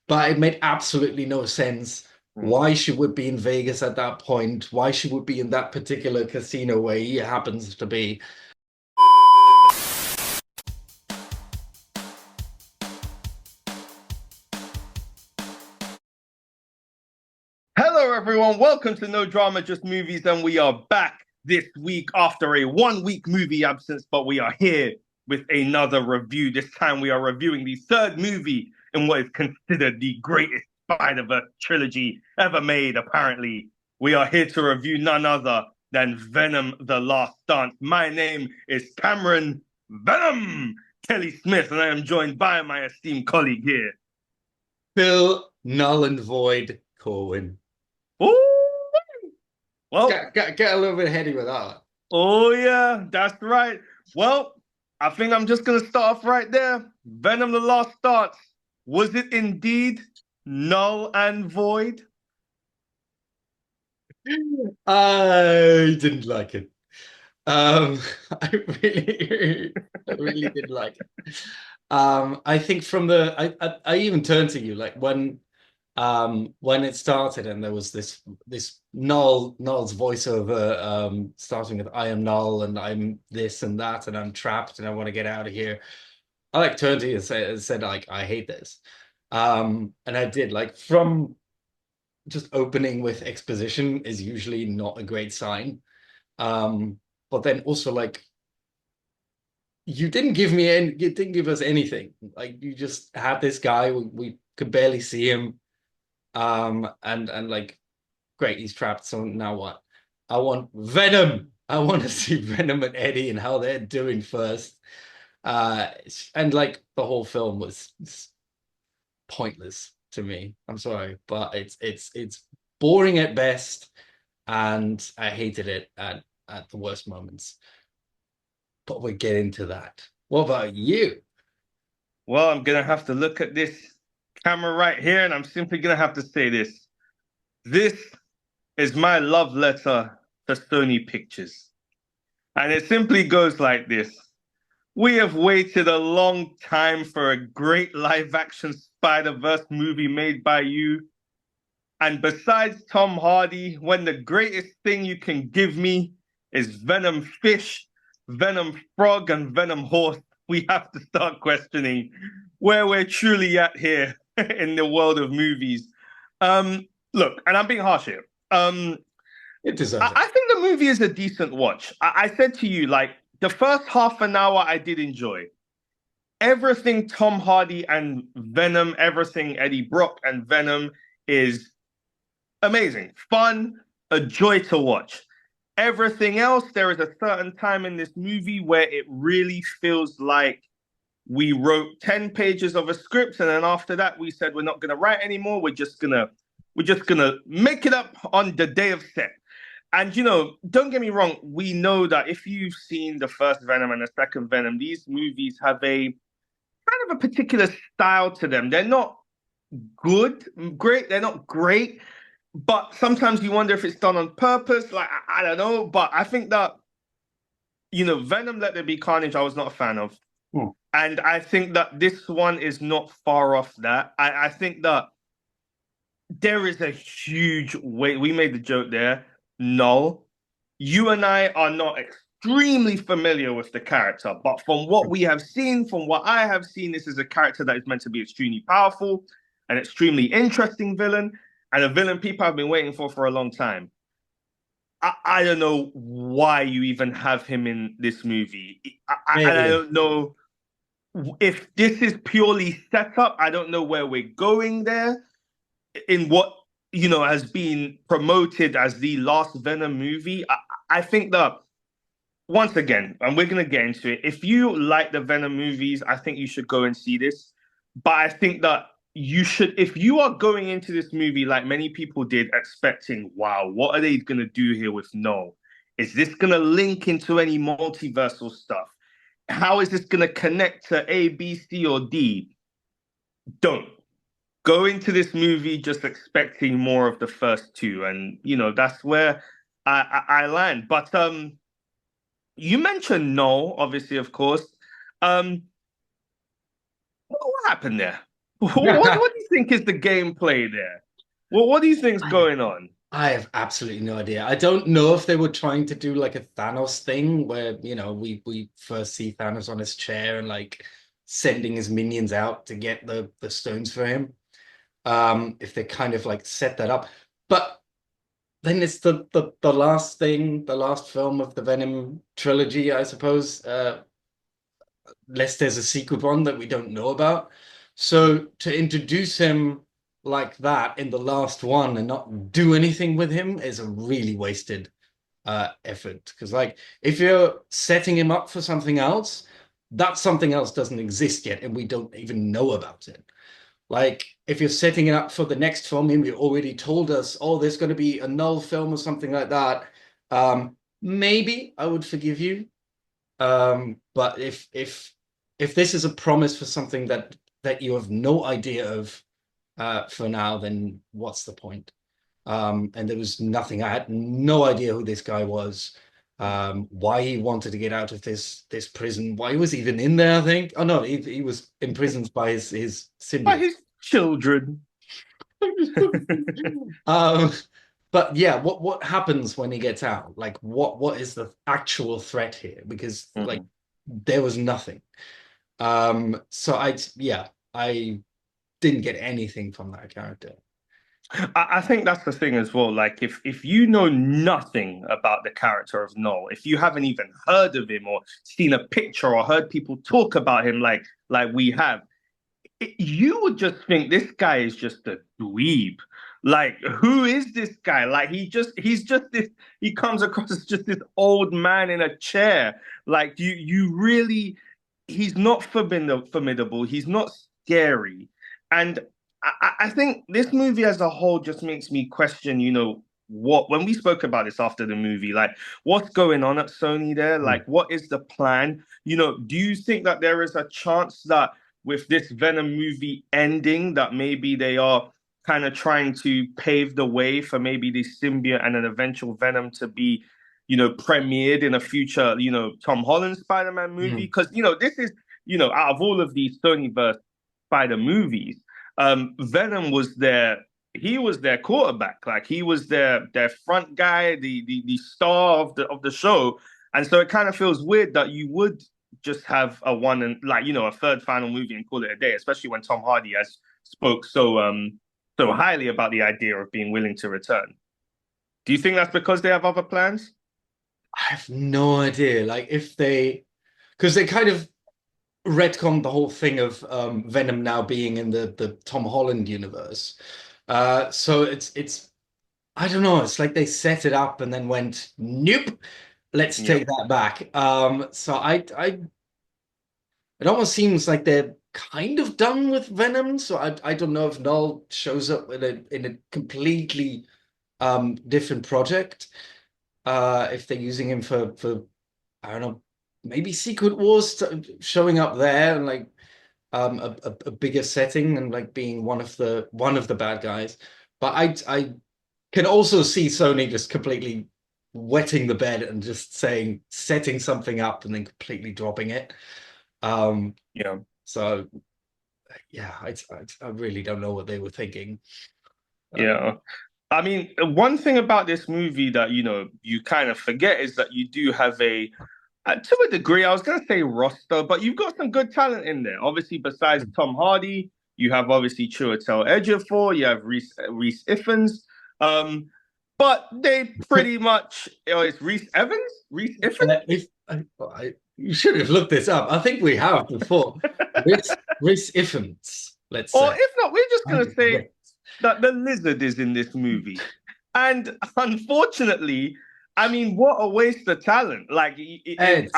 but it made absolutely no sense. Mm. Why she would be in Vegas at that point, why she would be in that particular casino where he happens to be. Hello, everyone. Welcome to No Drama, Just Movies, and we are back this week after a 1 week movie absence, but we are here with another review. This time we are reviewing the third movie in what is considered the greatest Spider-Verse trilogy ever made, apparently. We are here to review none other than Venom: The Last Dance. My name is Cameron Venom Kelly Smith, and I am joined by my esteemed colleague here. Bill Null and Void Corwin. Ooh, well, Get a little bit heady with that. oh yeah, that's right. Well, I think I'm just gonna start off right there. Venom: The Last Dance. Was it indeed null and void? I didn't like it. Um, I I really did like it. I think from I even turned to you like when it started and there was this Null's voiceover starting with I am Null and I'm this and that and I'm trapped and I want to get out of here. I like turned to you and said like I hate this. And I did like from just opening with exposition is usually not a great sign. But then also like you didn't give us anything. Like you just had this guy, we could barely see him. And like great, he's trapped. So now what? I want Venom. I want to see Venom and Eddie and how they're doing first. And like the whole film was pointless to me. I'm sorry, but it's boring at best, and I hated it at the worst moments. But we'll get into that. What about you? Well, I'm gonna have to look at this camera right here, and I'm simply gonna have to say this. This is my love letter to Sony Pictures. And it simply goes like this. We have waited a long time for a great live action Spider-Verse movie made by you. And besides Tom Hardy, when the greatest thing you can give me is Venom Fish, Venom Frog, and Venom Horse, we have to start questioning where we're truly at here in the world of movies. Look, and I'm being harsh here. It deserves I it. think the movie is a decent watch. I said to you, like, the first half an hour I did enjoy. Everything Tom Hardy and Venom, everything Eddie Brock and Venom is amazing, fun, a joy to watch. Everything else, there is a certain time in this movie where it really feels like we wrote 10 pages of a script and then after that we said we're not going to write anymore. We're just going to make it up on the day of set. And don't get me wrong, we know that if you've seen the first Venom and the second Venom, these movies have a kind of a particular style to them. They're not good, great, they're not great, but sometimes you wonder if it's done on purpose. Like, I don't know, but I think that, Venom Let There Be Carnage, I was not a fan of. Hmm. And I think that this one is not far off that. I think that there is a huge weight. We made the joke there. Null, you and I are not extremely familiar with the character, but from what we have seen, from what I have seen, this is a character that is meant to be extremely powerful, an extremely interesting villain, and a villain people have been waiting for a long time. I don't know why you even have him in this movie. I Maybe. don't know if this is purely set up. I don't know where we're going there in what has been promoted as the last Venom movie. I think that once again, and we're gonna get into it. If you like the Venom movies, I think you should go and see this. But I think that you should, if you are going into this movie like many people did, expecting, wow, what are they gonna do here with No? Is this gonna link into any multiversal stuff? How is this gonna connect to A, B, C, or D? Don't go into this movie just expecting more of the first two, and that's where I land. But you mentioned no, obviously, of course. Um, what happened there? What do you think is the gameplay there? Well, what do you think's I going on? I have absolutely no idea. I don't know if they were trying to do like a Thanos thing where, we first see Thanos on his chair and like sending his minions out to get the stones for him. If they kind of like set that up. But then it's the last thing, the last film of the Venom trilogy, I suppose. Unless there's a secret one that we don't know about. So to introduce him like that in the last one and not do anything with him is a really wasted effort. Because like if you're setting him up for something else, that something else doesn't exist yet, and we don't even know about it. Like if you're setting it up for the next film, and you already told us, oh, there's going to be a Knull film or something like that. Maybe I would forgive you. But if this is a promise for something that you have no idea of for now, then what's the point? And there was nothing. I had no idea who this guy was, why he wanted to get out of this prison, why he was even in there, I think. Oh no, he was imprisoned by his By symbiote. his children. Um, but yeah, what happens when he gets out? Like what is the actual threat here? Because like Mhm. there was nothing. So I didn't get anything from that character. I think that's the thing as well. Like, if you know nothing about the character of Knull, if you haven't even heard of him or seen a picture or heard people talk about him like we have, you would just think this guy is just a dweeb. Like, who is this guy? Like, he's just this. He comes across as just this old man in a chair. Like, you really, he's not formidable. He's not scary, and I think this movie as a whole just makes me question. What when we spoke about this after the movie, like what's going on at Sony there? Mm. Like, what is the plan? Do you think that there is a chance that with this Venom movie ending, that maybe they are kind of trying to pave the way for maybe this symbiote and an eventual Venom to be, premiered in a future, Tom Holland Spider-Man movie? Mm. Because, this is, out of all of these Sonyverse Spider movies, Venom was he was their quarterback. Like he was their front guy, the star of the show. And so it kind of feels weird that you would just have a one and like a third final movie and call it a day, especially when Tom Hardy has spoke so highly about the idea of being willing to return. Do you think that's because they have other plans? I have no idea. Like if because they kind of retconned the whole thing of Venom now being in the Tom Holland universe. So it's I don't know. It's like they set it up and then went, nope, let's Yeah. take that back. So it almost seems like they're kind of done with Venom. So I don't know if Knull shows up in a completely different project. If they're using him for I don't know, maybe Secret Wars showing up there and like a bigger setting and like being one of the bad guys. But I can also see Sony just completely wetting the bed and just setting something up and then completely dropping it. Um, Yeah. so yeah, I really don't know what they were thinking. Yeah. I mean, one thing about this movie that you kind of forget is that you do have to a degree, I was going to say roster, but you've got some good talent in there. Obviously, besides Tom Hardy, you have obviously Chiwetel Ejiofor, you have Reese Ifans, but they pretty much it's Reese Evans, Reese Ifans, If you should have looked this up. I think we have before. Rhys Ifans, let's or say. if not, we're just I going to yeah. say that the lizard is in this movie. And unfortunately, I mean, what a waste of talent. Like, It's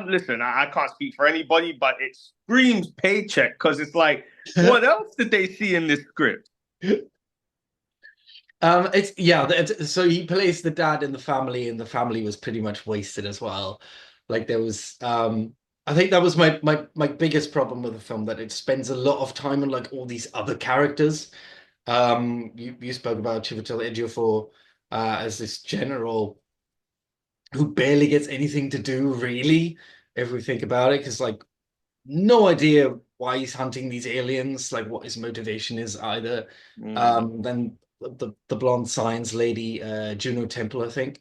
listen, I can't speak for anybody, but it screams paycheck because it's like, what else did they see in this script? it's yeah, so he plays the dad in the family, and the family was pretty much wasted as well. Like there was I think that was my biggest problem with the film, that it spends a lot of time on like all these other characters. You spoke about Chiwetel Ejiofor as this general who barely gets anything to do, really, if we think about it, because like no idea why he's hunting these aliens, like what his motivation is either. Mm. Then the blonde science lady, Juno Temple, I think.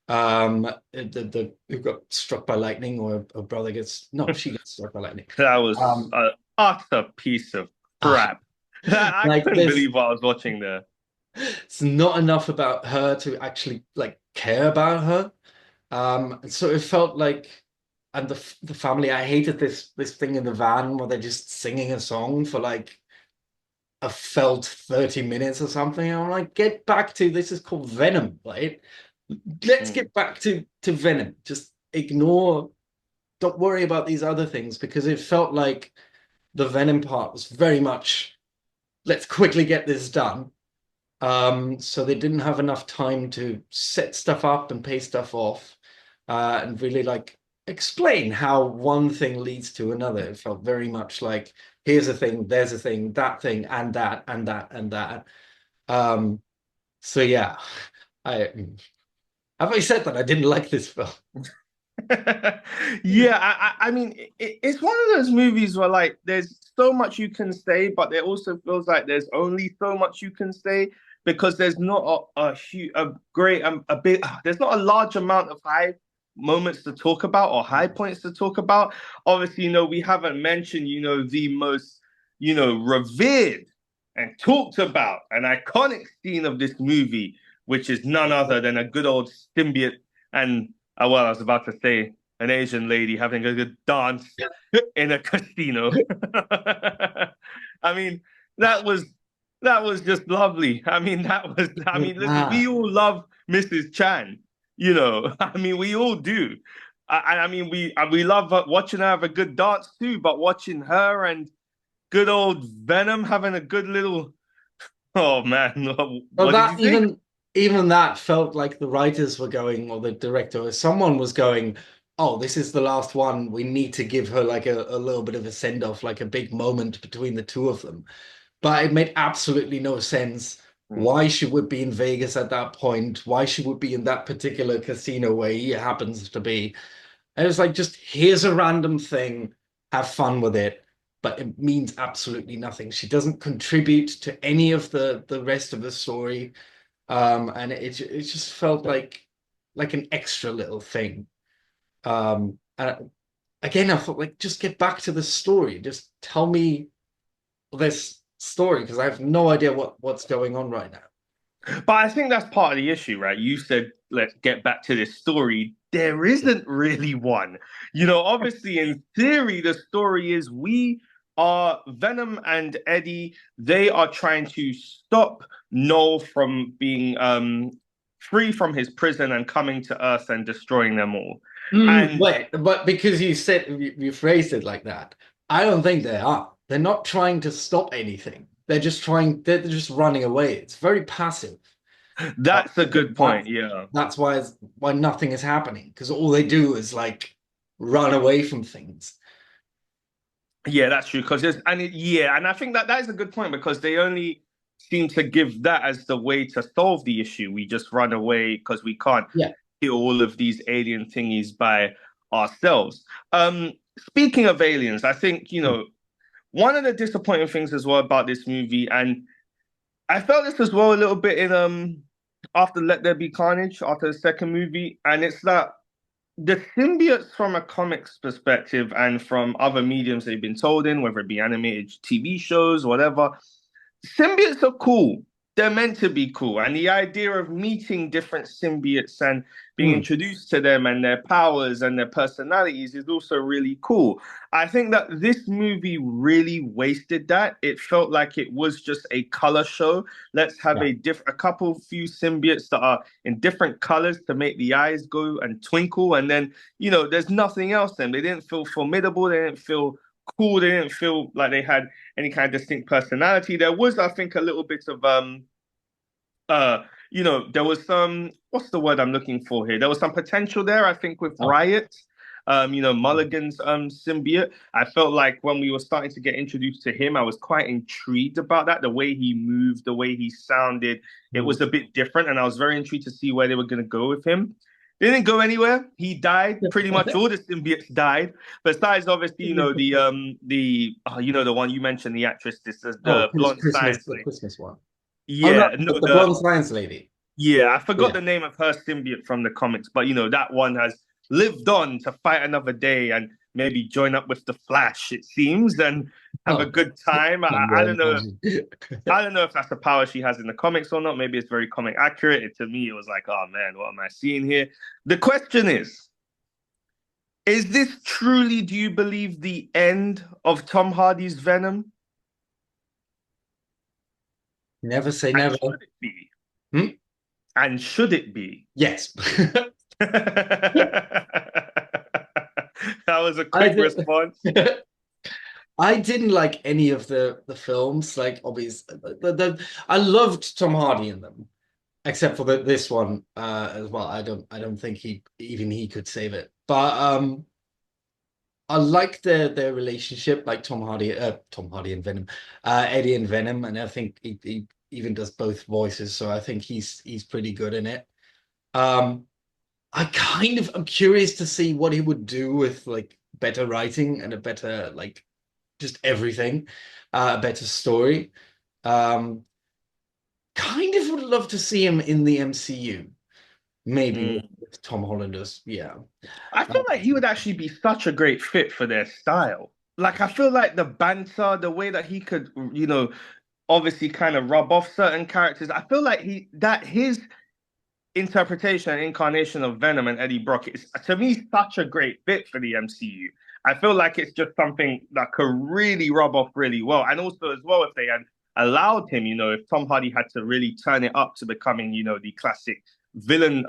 The who got struck by lightning, or her brother gets no, she gets struck by lightning. That was Um, an utter piece of ah, crap. I like couldn't there's believe what I was watching there. it's not enough about her to actually like care about her. And so it felt like, and the family, I hated this thing in the van where they're just singing a song for like a felt 30 minutes or something. I'm like, get back to this is called Venom, right? Let's Mm. get back to Venom. Just ignore, don't worry about these other things because it felt like the Venom part was very much let's quickly get this done. So they didn't have enough time to set stuff up and pay stuff off, and really like explain how one thing leads to another. It felt very much like here's a thing, there's a thing, that thing, and that, and that, and that. Um, so yeah, I have I said that I didn't like this film. Yeah, I mean, it's one of those movies where like there's so much you can say, but it also feels like there's only so much you can say because there's not a huge, a great, a bit, there's not a large amount of high moments to talk about or high points to talk about. Obviously, we haven't mentioned, the most, revered and talked about an iconic scene of this movie, which is none other than a good old symbiote and well, I was about to say an Asian lady having a good dance in a casino. I mean, that was that was just lovely. I mean, listen, we Ah, all love Mrs. Chan, I mean, we all do. I mean, we love watching her have a good dance too, but watching her and good old Venom having a good little. Oh man, well, what did you think? even that felt like the writers were going, or the director, or someone was going, "Oh, this is the last one. We need to give her like a little bit of a send off, like a big moment between the two of them." But it made absolutely no sense Hmm. why she would be in Vegas at that point, why she would be in that particular casino where he happens to be. And it's like, just here's a random thing, have fun with it, but it means absolutely nothing. She doesn't contribute to any of the rest of the story. And it just felt like an extra little thing. And again, I thought like just get back to the story. Just tell me this story because I have no idea what's going on right now. But I think that's part of the issue, right? You said, let's get back to this story. There isn't really one. Obviously, in theory, the story is we are Venom and Eddie. They are trying to stop Knull from being free from his prison and coming to Earth and destroying them all. And Wait, but because you said you phrased it like that, I don't think they are. They're not trying to stop anything. They're just running away. It's very passive. that's a I think good point. Yeah. that's why nothing is happening because all they do is like run away from things. Yeah, that's true. Because yeah, and I think that is a good point because they only seem to give that as the way to solve the issue. We just run away because we can't Yeah. kill all of these alien thingies by ourselves. Speaking of aliens, I think one of the disappointing things as well about this movie, and I felt this as well a little bit in after Let There Be Carnage, after the second movie, and it's that the symbiotes from a comics perspective and from other mediums they've been told in, whether it be animated TV shows, whatever, symbiotes are cool. They're meant to be cool. And the idea of meeting different symbiotes and being Mm. introduced to them and their powers and their personalities is also really cool. I think that this movie really wasted that. It felt like it was just a color show. Let's have Yeah. a couple few symbiotes that are in different colors to make the eyes go and twinkle. And then, there's nothing else. Then they didn't feel formidable. They didn't feel cool. They didn't feel like they had any kind of distinct personality. There was, I think, a little bit of there was some what's the word I'm looking for here? There was some potential there, I think, with Oh. Riot. Mulligan's symbiote. I felt like when we were starting to get introduced to him, I was quite intrigued about that. The way he moved, the way he sounded, it Mm. was a bit different, and I was very intrigued to see where they were going to go with him. It didn't go anywhere. He died. Pretty much all the symbiotes died. Besides, obviously, you know the one you mentioned, the actress, this is Oh, the blonde Christmas, science the lady. Christmas one. Oh no, Yeah, no, the blonde science lady. yeah, I forgot Yeah. the name of her symbiote from the comics, but that one has lived on to fight another day and maybe join up with the Flash, it seems, and have a Oh, good time. I Wonder don't know. Woman. I don't know if that's a power she has in the comics or not. Maybe it's very comic accurate. To me, it was like, oh man, what am I seeing here? The question is this truly, do you believe, the end of Tom Hardy's Venom? Never say And never. should it be? Hmm? And should it be? Yes. That was a I quick did. response. I didn't like any of the films. Like, obviously, I loved Tom Hardy in them, except for this one as well. I don't think he could save it. But I like their relationship, like Tom Hardy and Venom, Eddie and Venom, and I think he even does both voices, so I think he's pretty good in it. Um, I'm curious to see what he would do with like better writing and a better like just everything, a better story. Um, kind of would love to see him in the MCU, maybe Mm. with Tom Hollanders. Yeah. I feel like he would actually be such a great fit for their style. Like, I feel like the banter, the way that he could, obviously kind of rub off certain characters. I feel like his interpretation and incarnation of Venom and Eddie Brock is, to me, such a great fit for the MCU. I feel like it's just something that could really rub off really well. And also, as well, if they had allowed him, if Tom Hardy had to really turn it up to becoming, the classic villain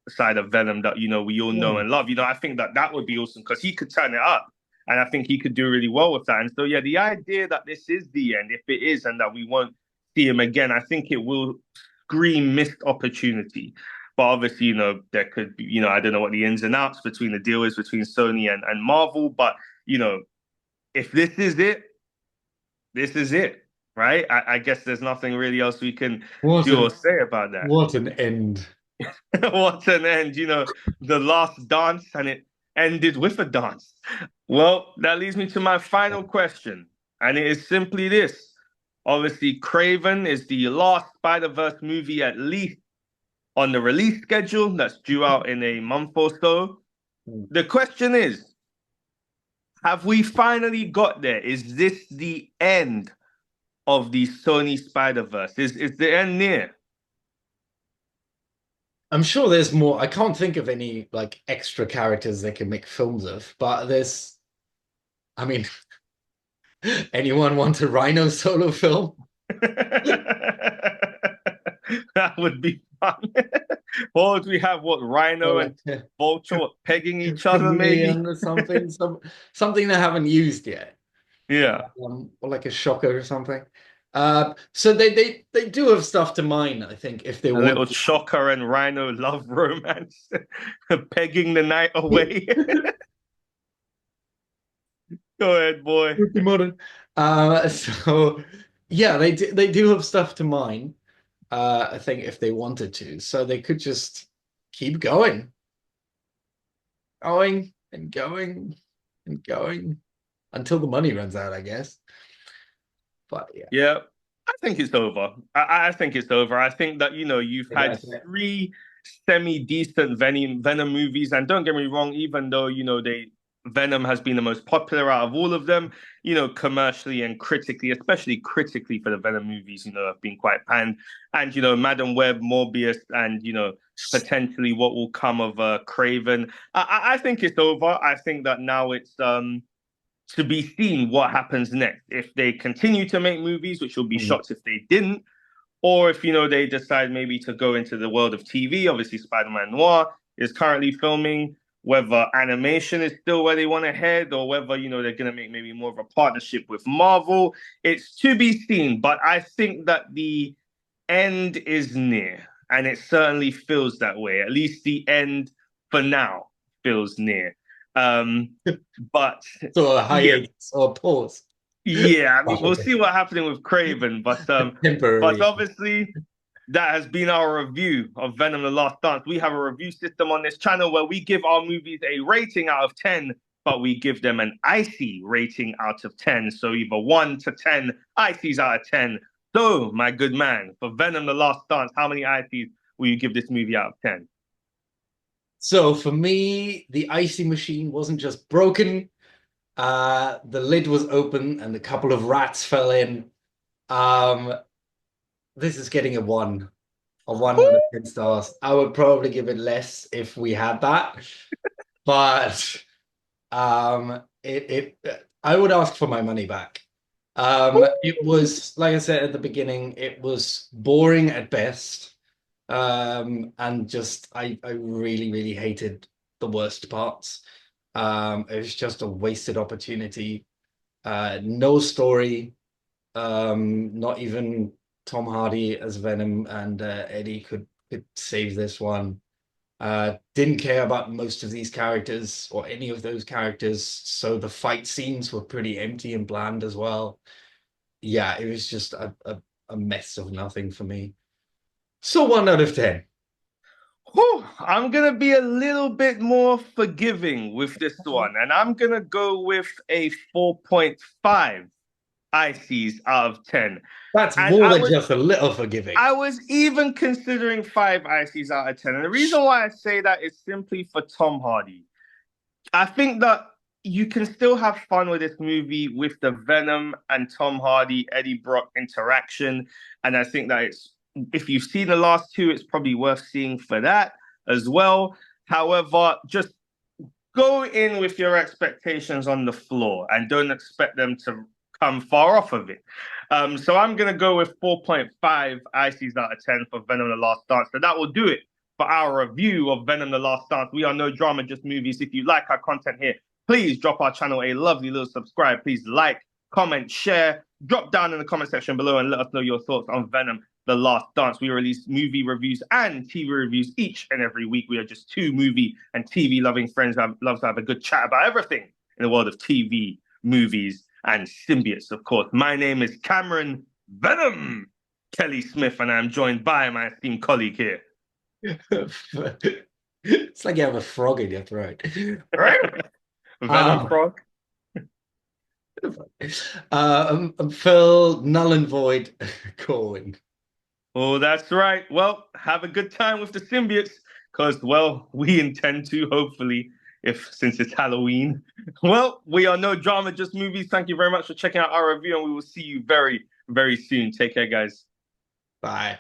side of Venom that, we all know Mm. and love, I think that would be awesome because he could turn it up. And I think he could do really well with that. And so, yeah, the idea that this is the end, if it is, and that we won't see him again, I think it will scream missed opportunity. But obviously, there could be, I don't know what the ins and outs between the deal is between Sony and Marvel. But, if this is it, this is it, right? I guess there's nothing really else we can What do an or say about that. what an end. What an end, the last dance, and it ended with a dance. Well, that leads me to my final question, and it is simply this. Obviously, Craven is the last Spider-Verse movie, at least on the release schedule that's due out in a month or so. The question is, have we finally got there? Is this the end of the Sony Spider-Verse? Is the end near? I'm sure there's more. I can't think of any like extra characters they can make films of, but I mean, anyone want a Rhino solo film? That would be fun. Or would we have Or Rhino like and a Vulture pegging each other, maybe? chameleon or something, something they haven't used yet, Yeah. or like a shocker or something. So they do have stuff to mine, I think, if they A want little Shocker and Rhino love romance, pegging the night away. Go ahead, boy. pretty modern. So yeah, they do have stuff to mine. I think if they wanted to, so they could just keep going and going and going until the money runs out, I guess. But yeah, Yeah, I think it's over. I think it's over. I think that, you've had that's it. three semi-decent Venom movies, and don't get me wrong, even though, Venom has been the most popular out of all of them, commercially and critically, especially critically for the Venom movies, have been quite panned. And, Madam Web, Morbius, and, potentially what will come of Craven. I think it's over. I think that now it's to be seen what happens next. If they continue to make movies, which will be Mm. shocked if they didn't, or if they decide maybe to go into the world of TV. Obviously, Spider-Man Noir is currently filming. Whether animation is still where they want to head, or whether they're going to make maybe more of a partnership with Marvel, it's to be seen. But I think that the end is near, and it certainly feels that way. At least the end for now feels near. Um, but So a yeah, hiatus or a pause. yeah. I mean, Oh, we'll okay. see what's happening with Craven, but Temporary. obviously, That has been our review of Venom the Last Dance. We have a review system on this channel where we give our movies a rating out of 10, but we give them an icy rating out of 10. So either 1 to 10, ices out of 10. So, my good man, for Venom the Last Dance, how many ices will you give this movie out of 10? So for me, the icy machine wasn't just broken. The lid was open and a couple of rats fell in. Um, this is getting a 1 out of 10 stars. I would probably give it less if we had that, but I would ask for my money back. It was, like I said at the beginning, it was boring at best. And just I really, really hated the worst parts. It was just a wasted opportunity. No story. Not even Tom Hardy as Venom and Eddie could save this one. Didn't care about most of these characters or any of those characters, so the fight scenes were pretty empty and bland as well. Yeah, it was just a mess of nothing for me. So 1 out of 10. Whew, I'm going to be a little bit more forgiving with this one, and I'm going to go with a 4.5 ICs out of 10. That's And more than just a little forgiving. I was even considering 5 ICs out of 10. And the reason why I say that is simply for Tom Hardy. I think that you can still have fun with this movie with the Venom and Tom Hardy, Eddie Brock interaction. And I think that if you've seen the last two, it's probably worth seeing for that as well. However, just go in with your expectations on the floor and don't expect them to come far off of it. So I'm going to go with 4.5 ICs out of 10 for Venom the Last Dance. So that will do it for our review of Venom the Last Dance. We are No Drama, Just Movies. If you like our content here, please drop our channel a lovely little subscribe. Please like, comment, share, drop down in the comment section below and let us know your thoughts on Venom the Last Dance. We release movie reviews and TV reviews each and every week. We are just two movie and TV loving friends that love to have a good chat about everything in the world of TV, movies, and symbiotes, of course. My name is Cameron Venom Kelly Smith, and I'm joined by my esteemed colleague here. It's like you have a frog in your throat. Venom Frog. Phil Null and Void Corwin. Oh, that's right. Well, have a good time with the symbiotes, because, well, we intend to, hopefully, if since it's Halloween. Well, we are No Drama, Just Movies. Thank you very much for checking out our review, and we will see you very, very soon. Take care, guys. Bye.